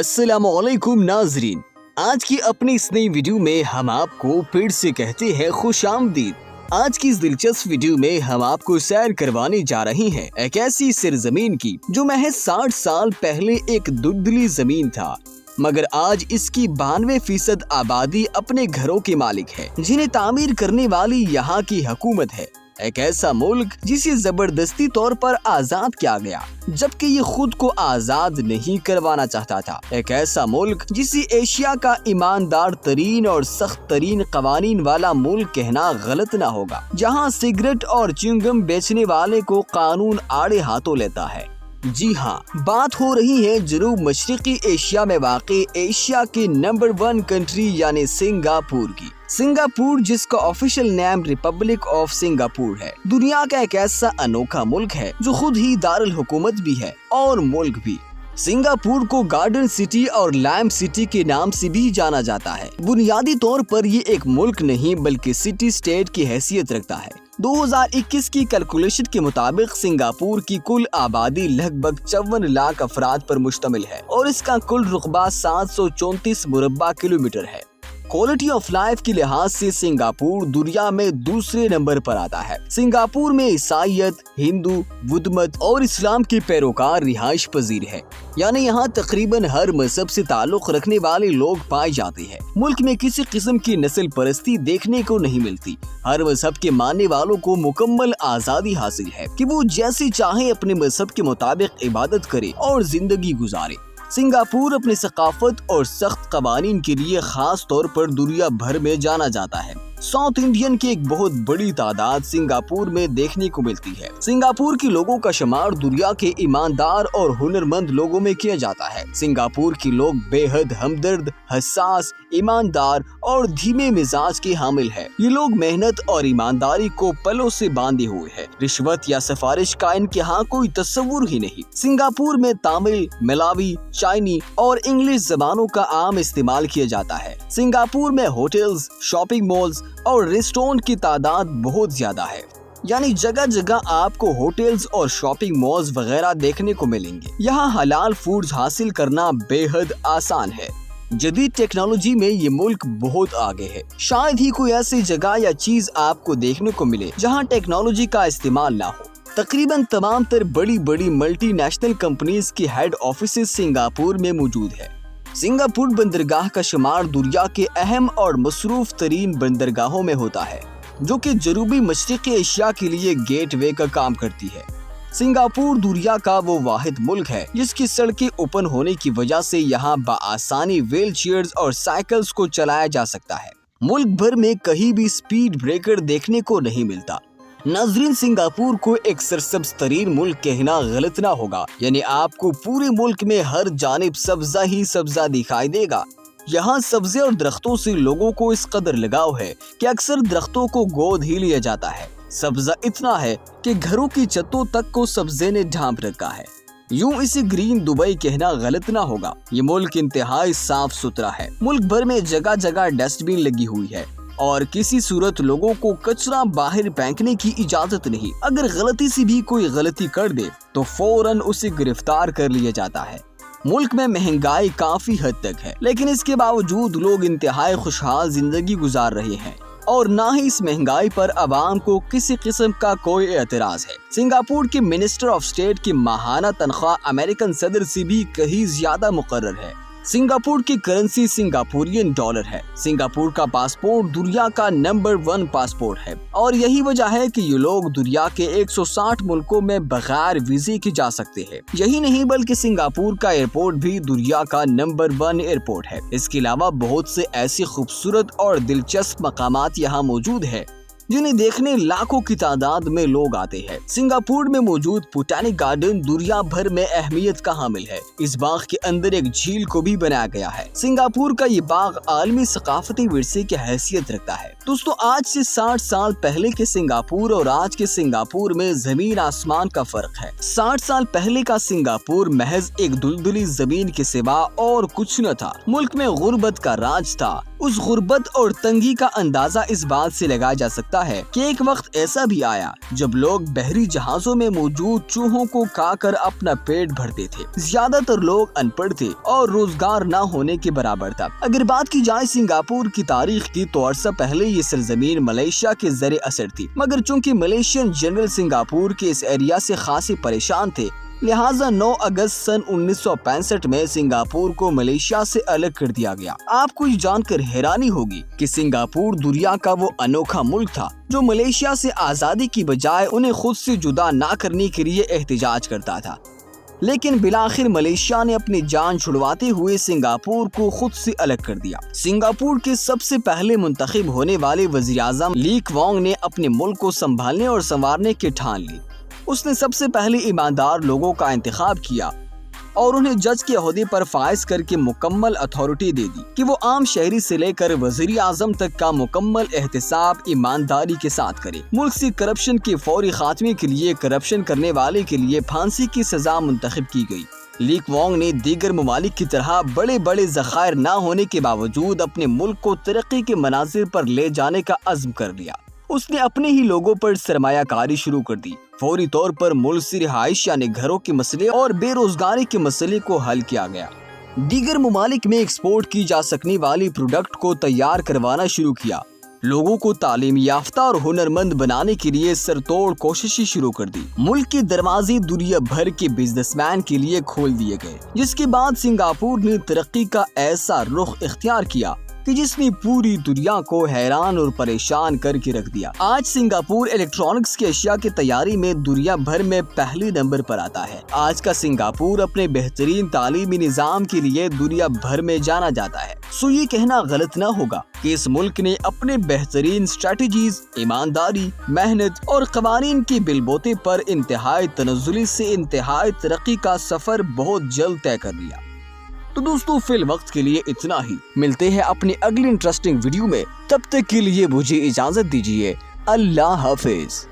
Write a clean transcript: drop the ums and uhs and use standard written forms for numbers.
अस्सलाम वालेकुम नाजरीन, आज की अपनी इस नई वीडियो में हम आपको फिर से कहते हैं खुश आमदीद। आज की इस दिलचस्प वीडियो में हम आपको सैर करवाने जा रहे हैं एक ऐसी सरजमीन की जो महज 60 साल पहले एक धुंधली जमीन था, मगर आज इसकी 92% आबादी अपने घरों के मालिक है, जिन्हें तामीर करने वाली यहाँ की हुकूमत है। एक ऐसा मुल्क जिसे जबरदस्ती तौर पर आजाद किया गया, जबकि ये खुद को आजाद नहीं करवाना चाहता था। एक ऐसा मुल्क जिसे एशिया का ईमानदार तरीन और सख्त तरीन कवानीन वाला मुल्क कहना गलत ना होगा, जहाँ सिगरेट और च्युइंगम बेचने वाले को कानून आड़े हाथों लेता है। जी हाँ, बात हो रही है जनूब मशरकी एशिया में वाक़ई एशिया की नंबर 1 कंट्री यानी सिंगापुर की। सिंगापुर, जिसका official name Republic of Singapore है, दुनिया का एक ऐसा अनोखा मुल्क है जो खुद ही दारुल हुकूमत भी है और मुल्क भी। सिंगापुर को गार्डन सिटी और लैम सिटी के नाम से भी जाना जाता है। बुनियादी तौर पर ये एक मुल्क नहीं बल्कि सिटी स्टेट की हैसियत रखता है। 2021 की कैलकुलेशन के मुताबिक सिंगापुर की कुल आबादी लगभग 54 लाख अफराद पर मुश्तमिल है और इसका कुल रुकबा 734 मुरब्बा किलोमीटर है। क्वालिटी ऑफ लाइफ के लिहाज से सिंगापुर दुनिया में दूसरे नंबर पर आता है। सिंगापुर में ईसाईयत, हिंदू, बुद्ध मत और इस्लाम के पैरोकार रिहाइश पजीर है, यानी यहाँ तकरीबन हर मजहब से ताल्लुक रखने वाले लोग पाए जाते हैं। मुल्क में किसी किस्म की नस्ल परस्ती देखने को नहीं मिलती। हर मजहब के मानने वालों को मुकम्मल आजादी हासिल है कि वो जैसे चाहे अपने मजहब के मुताबिक इबादत करे और जिंदगी गुजारे। सिंगापुर अपनी सकाफत और सख्त कवानीन के लिए खास तौर पर दुनिया भर में जाना जाता है। साउथ इंडियन की एक बहुत बड़ी तादाद सिंगापुर में देखने को मिलती है। सिंगापुर के लोगों का शुमार दुनिया के ईमानदार और हुनरमंद लोगों में किया जाता है। सिंगापुर के लोग बेहद हमदर्द, हसास, ईमानदार और धीमे मिजाज के हामिल है। ये लोग मेहनत और ईमानदारी को पलों से बांधे हुए हैं। रिश्वत या सिफारिश का इनके यहाँ कोई तस्वुर ही नहीं। सिंगापुर में तमिल, मलावी, चाइनी और इंग्लिश जबानों का आम इस्तेमाल किया जाता है। सिंगापुर में होटल्स, शॉपिंग मॉल्स और रेस्टोरेंट की तादाद बहुत ज्यादा है, यानी जगह जगह आपको होटल्स और शॉपिंग मॉल्स वगैरह देखने को मिलेंगे। यहाँ हलाल फूड्स हासिल करना बेहद आसान है। जदीद टेक्नोलॉजी में ये मुल्क बहुत आगे है। शायद ही कोई ऐसी जगह या चीज आपको देखने को मिले जहाँ टेक्नोलॉजी का इस्तेमाल ना हो। तकरीबन तमाम तर बड़ी बड़ी मल्टीनेशनल कंपनीज की हेड ऑफिस सिंगापुर में मौजूद है। सिंगापुर बंदरगाह का शुमार दुनिया के अहम और मसरूफ तरीन बंदरगाहों में होता है, जो कि जनूबी मशरिकी एशिया के लिए गेटवे का काम करती है। सिंगापुर दुनिया का वो वाहिद मुल्क है जिसकी सड़कें ओपन होने की वजह से यहाँ बआसानी व्हील चेयर्स और साइकिल्स को चलाया जा सकता है। मुल्क भर में कहीं भी स्पीड ब्रेकर देखने को नहीं मिलता। नाजरीन, सिंगापुर को एक सरसब्ज तरीन मुल्क कहना गलत ना होगा, यानी आपको पूरे मुल्क में हर जानिब सब्जा ही सब्जा दिखाई देगा। यहाँ सब्जे और दरख्तों से लोगों को इस कदर लगाव है कि अक्सर दरख्तों को गोद ही लिया जाता है। सब्जा इतना है कि घरों की छतों तक को सब्जे ने ढांप रखा है। यूं इसे ग्रीन दुबई कहना गलत ना होगा। ये मुल्क इंतहाई साफ सुथरा है। मुल्क भर में जगह जगह डस्टबिन लगी हुई है और किसी सूरत लोगों को कचरा बाहर फेंकने की इजाजत नहीं। अगर गलती से भी कोई गलती कर दे तो फौरन उसे गिरफ्तार कर लिया जाता है। मुल्क में महंगाई काफी हद तक है, लेकिन इसके बावजूद लोग इंतहाई खुशहाल जिंदगी गुजार रहे हैं और ना ही इस महंगाई पर आवाम को किसी किस्म का कोई एतराज है। सिंगापुर के मिनिस्टर ऑफ स्टेट की माहाना तनख्वाह अमेरिकन सदर से भी कहीं ज्यादा मुकर्रर है। सिंगापुर की करेंसी सिंगापुरियन डॉलर है। सिंगापुर का पासपोर्ट दुनिया का नंबर 1 पासपोर्ट है और यही वजह है कि ये लोग दुनिया के 160 मुल्कों में बगैर वीजे के जा सकते हैं। यही नहीं बल्कि सिंगापुर का एयरपोर्ट भी दुनिया का नंबर 1 एयरपोर्ट है। इसके अलावा बहुत से ऐसी खूबसूरत और दिलचस्प मकामात यहाँ मौजूद है जिन्हें देखने लाखों की तादाद में लोग आते हैं। सिंगापुर में मौजूद बोटैनिक गार्डन दुनिया भर में अहमियत का हामिल है। इस बाग के अंदर एक झील को भी बनाया गया है। सिंगापुर का ये बाग आलमी सकाफती विरसे की हैसियत रखता है। दोस्तों आज से 60 साल पहले के सिंगापुर और आज के सिंगापुर में जमीन आसमान का फर्क है। 60 साल पहले का सिंगापुर महज एक दुलदुली जमीन के सिवा और कुछ न था। मुल्क में गुर्बत का राज था। उस गुर्बत और तंगी का अंदाजा इस बात से लगाया जा सकता है कि एक वक्त ऐसा भी आया जब लोग बहरी जहाजों में मौजूद चूहों को खाकर अपना पेट भरते थे। ज्यादातर लोग अनपढ़ थे और रोजगार न होने के बराबर था। अगर बात की जाए सिंगापुर की तारीख की तो अरसा पहले ये सरजमीन मलेशिया के ज़र असर थी, मगर चूंकि मलेशियन जनरल सिंगापुर के इस एरिया से खासी परेशान थे, लिहाजा 9 अगस्त सन 1965 में सिंगापुर को मलेशिया से अलग कर दिया गया। आपको ये जानकर हैरानी होगी कि सिंगापुर दुनिया का वो अनोखा मुल्क था जो मलेशिया से आज़ादी की बजाय उन्हें खुद से जुदा ना करने के लिए एहतजाज करता था। लेकिन बिलाखिर मलेशिया ने अपनी जान छुड़वाते हुए सिंगापुर को खुद से अलग कर दिया। सिंगापुर के सबसे पहले मुंतखब होने वाले वज़ीर आज़म ली क्वांग ने अपने मुल्क को संभालने और संवारने की ठान ली। उसने सबसे पहले ईमानदार लोगों का इंतखाब किया और उन्हें जज के ओहदे पर फाइज करके मुकम्मल अथॉरिटी दे दी कि वो आम शहरी से लेकर वज़ीर आज़म तक का मुकम्मल एहतिसाब ईमानदारी के साथ करे। मुल्क से करप्शन के फौरी खात्मे के लिए करप्शन करने वाले के लिए फांसी की सजा मुंतखब की गई। ली क्वांग ने दीगर ममालिक की तरह बड़े बड़े ज़खायर न होने के बावजूद अपने मुल्क को तरक्की के मनाजिर पर ले जाने का अज़्म कर लिया। उसने अपने ही लोगों पर सरमायाकारी शुरू कर दी। फौरी तौर पर मुल्क से रिहाइश यानी घरों के मसले और बेरोजगारी के मसले को हल किया गया। दीगर ममालिक में एक्सपोर्ट की जा सकने वाली प्रोडक्ट को तैयार करवाना शुरू किया। लोगों को तालीम याफ्ता और हुनरमंद बनाने के लिए सरतोड़ कोशिशें शुरू कर दी। मुल्क के दरवाजे दुनिया भर के बिजनेसमैन के लिए खोल दिए गए, जिसके बाद सिंगापुर ने तरक्की का ऐसा रुख इख्तियार किया कि जिसने पूरी दुनिया को हैरान और परेशान करके रख दिया। आज सिंगापुर इलेक्ट्रॉनिक्स की अशिया की तैयारी में दुनिया भर में पहले नंबर पर आता है। आज का सिंगापुर अपने बेहतरीन तालीमी निज़ाम के लिए दुनिया भर में जाना जाता है। सो ये कहना गलत न होगा कि इस मुल्क ने अपने बेहतरीन स्ट्रेटजीज, ईमानदारी, मेहनत और कवानीन के बिलबोते पर इंतहाई तनज़्ज़ुली से इंतहाई तरक्की का सफर बहुत जल्द तय कर लिया। तो दोस्तों फिल वक्त के लिए इतना ही। मिलते हैं अपनी अगली इंटरेस्टिंग वीडियो में। तब तक के लिए मुझे इजाजत दीजिए। अल्लाह हाफिज।